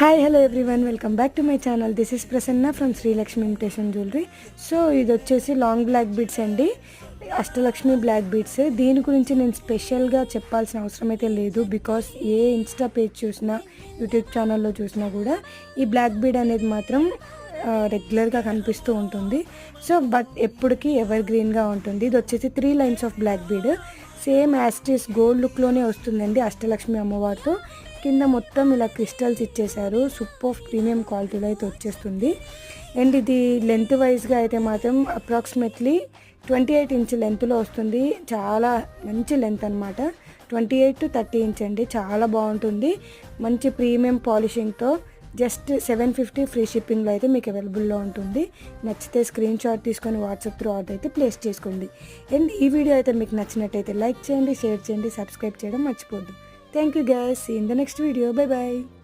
Hi hello everyone, welcome back to my channel. This is Prasanna from Srilakshmi imitation jewellery. So ఇది వచ్చేసి long black beads అండి, Ashtalakshmi black beads. దీని గురించి నేను స్పెషల్గా చెప్పాల్సిన అవసరం అయితే లేదు, బికాస్ ఏ ఇన్స్టా పేజ్ చూసినా యూట్యూబ్ ఛానల్లో చూసినా కూడా ఈ బ్లాక్ బీడ్ అనేది మాత్రం రెగ్యులర్గా కనిపిస్తూ ఉంటుంది. సో బట్ ఎప్పటికీ ఎవర్ గ్రీన్గా ఉంటుంది. ఇది వచ్చేసి 3 lines of black bead, same యాస్టిస్ గోల్డ్ లుక్లోనే వస్తుందండి అష్టలక్ష్మి అమ్మవారితో. కింద మొత్తం ఇలా క్రిస్టల్స్ ఇచ్చేసారు, సూపర్ ప్రీమియం క్వాలిటీలో అయితే వచ్చేస్తుంది. అండ్ ఇది లెంత్ వైజ్గా అయితే మాత్రం అప్రాక్సిమేట్లీ 28 ఇంచ్ లెంత్లో వస్తుంది. చాలా మంచి లెంత్ అనమాట, 28 to 30 ఇంచ్ అండి. చాలా బాగుంటుంది, మంచి ప్రీమియం పాలిషింగ్తో. జస్ట్ 750 ఫ్రీ షిప్పింగ్లో అయితే మీకు అవైలబుల్లో ఉంటుంది. నచ్చితే స్క్రీన్ షాట్ తీసుకొని వాట్సాప్ త్రూ ఆర్డర్ అయితే ప్లేస్ చేసుకోండి. అండ్ ఈ వీడియో అయితే మీకు నచ్చినట్టయితే లైక్ చేయండి, షేర్ చేయండి, సబ్స్క్రైబ్ చేయడం మర్చిపోద్దు. Thank you guys. See you in the next video. Bye bye.